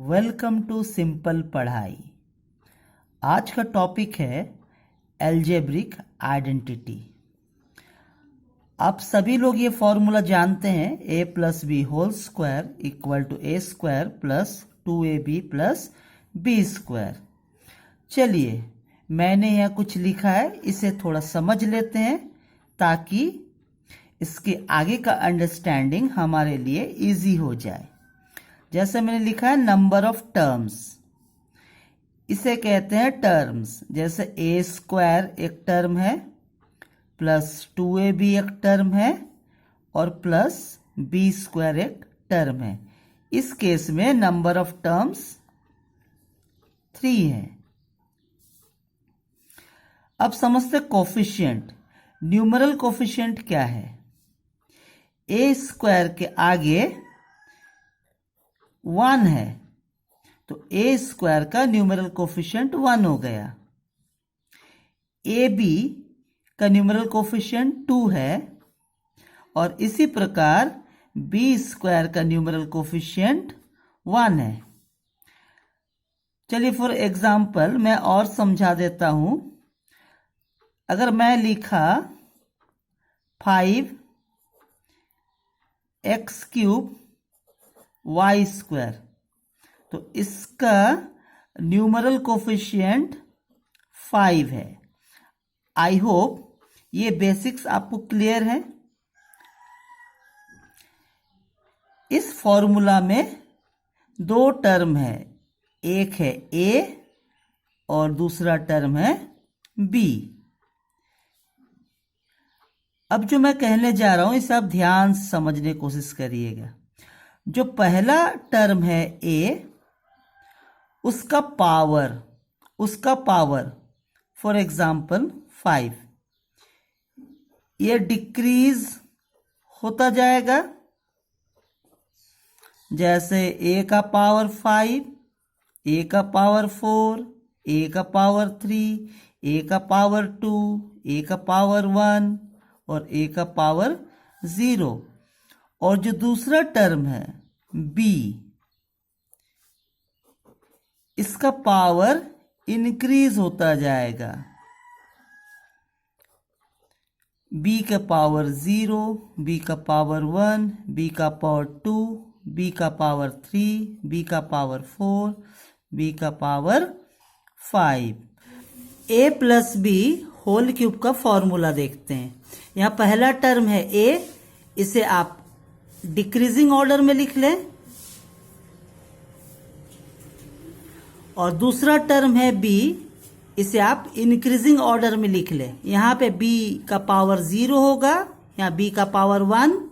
Welcome to simple पढ़ाई। आज का टॉपिक है एल्जेब्रिक आइडेंटिटी। आप सभी लोग ये फॉर्मूला जानते हैं, a plus b whole square equal to a square plus 2ab plus b square. चलिए, मैंने यहाँ कुछ लिखा है, इसे थोड़ा समझ लेते हैं ताकि इसके आगे का अंडरस्टैंडिंग हमारे लिए इजी हो जाए। जैसे मैंने लिखा है नंबर ऑफ टर्म्स, इसे कहते हैं टर्म्स। जैसे ए स्क्वायर एक टर्म है, प्लस 2ab एक टर्म है और प्लस बी स्क्वायर एक टर्म है। इस केस में नंबर ऑफ टर्म्स 3 है। अब समझते कोफिशिएंट। न्यूमरल कोफिशिएंट क्या है? ए स्क्वायर के आगे 1 है तो ए स्क्वायर का न्यूमरल कोफिशिएंट 1 हो गया। ए बी का न्यूमरल कोफिशिएंट 2 है और इसी प्रकार बी स्क्वायर का न्यूमरल कोफिशिएंट 1 है। चलिए फॉर एग्जाम्पल मैं और समझा देता हूं। अगर मैं लिखा 5x³ y स्क्वायर, तो इसका न्यूमरल कोफिशिएंट 5 है। आई होप ये बेसिक्स आपको क्लियर है। इस फॉर्मूला में 2 टर्म है, एक है a और दूसरा टर्म है b। अब जो मैं कहने जा रहा हूं इसे आप ध्यान से समझने की कोशिश करिएगा। जो पहला टर्म है a, उसका पावर फॉर एग्जाम्पल 5, ये डिक्रीज होता जाएगा। जैसे a का पावर 5, a का पावर 4, a का पावर 3, a का पावर 2, a का पावर 1 और a का पावर 0। और जो दूसरा टर्म है b, इसका पावर इंक्रीज होता जाएगा। b का पावर 0, b का पावर 1, b का पावर 2, b का पावर 3, b का पावर 4, b का power 5। a plus b whole cube का फॉर्मूला देखते हैं। यहाँ पहला टर्म है a, इसे आप डिक्रीजिंग ऑर्डर में लिख लें, और दूसरा टर्म है b, इसे आप इंक्रीजिंग ऑर्डर में लिख लें। यहाँ पे b का पावर 0 होगा, यहाँ b का पावर 1,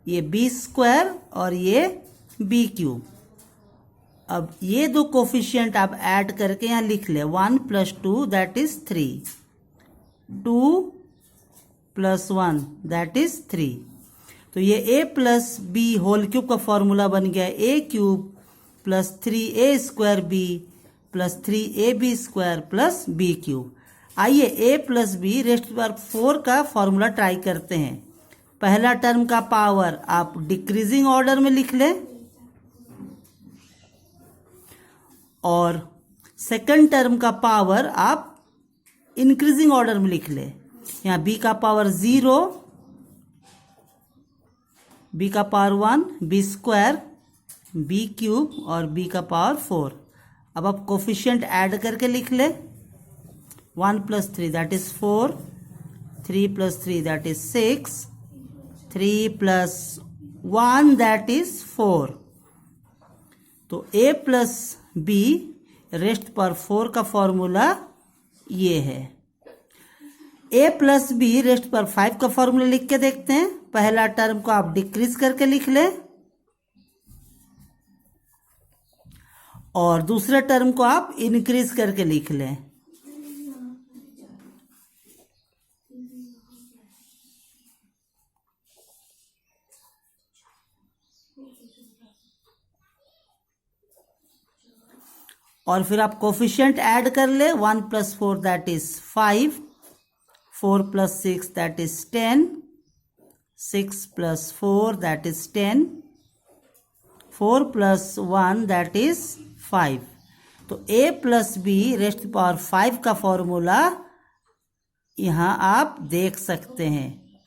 ये b स्क्वायर और ये b³। अब ये दो कोफिशिएंट आप ऐड करके यहाँ लिख लें, 1 + 2 दैट इज 3, 2 + 1 दैट इज 3। तो ये a plus b whole cube का फॉर्मूला बन गया a³ plus 3a² plus 3ab² plus b³। आइए a प्लस बी रेस्ट पर 4 का फॉर्मूला ट्राई करते हैं। पहला टर्म का पावर आप डिक्रीजिंग ऑर्डर में लिख लें और सेकंड टर्म का पावर आप इंक्रीजिंग ऑर्डर में लिख लें। यहाँ b का पावर 0, b का पावर 1, b² b³ और b का पावर 4। अब आप कोफिशिएंट ऐड करके लिख ले, 1 + 3 that is 4, 3 + 3 that is 6, 3 + 1 that is 4। तो a प्लस बी रेस्ट पर 4 का फॉर्मूला ये है। a प्लस बी रेस्ट पर 5 का फॉर्मूला लिख के देखते हैं। पहला टर्म को आप डिक्रीज करके लिख ले और दूसरे टर्म को आप इंक्रीज करके लिख लें। और फिर आप कोफिशिएंट ऐड कर ले, 1 + 4 that is 5, 4 + 6 that is 10, 6 + 4 that is 10, 4 plus 1 that is 5। तो a plus b raised power 5 का फॉर्मूला यहाँ आप देख सकते हैं।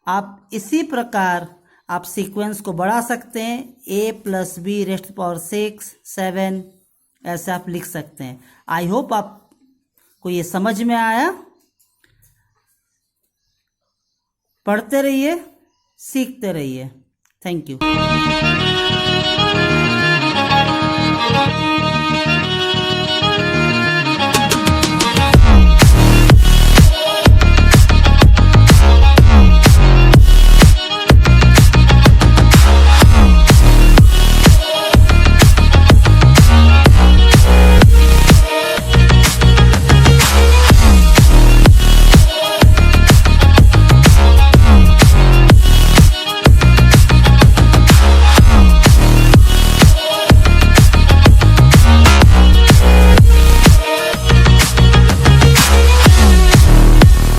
आप इसी प्रकार आप सीक्वेंस को बढ़ा सकते हैं, a plus b raised power 6, 7 ऐसे आप लिख सकते हैं। आई होप आपको ये समझ में आया। पढ़ते रहिए, सीखते रहिए। Thank you.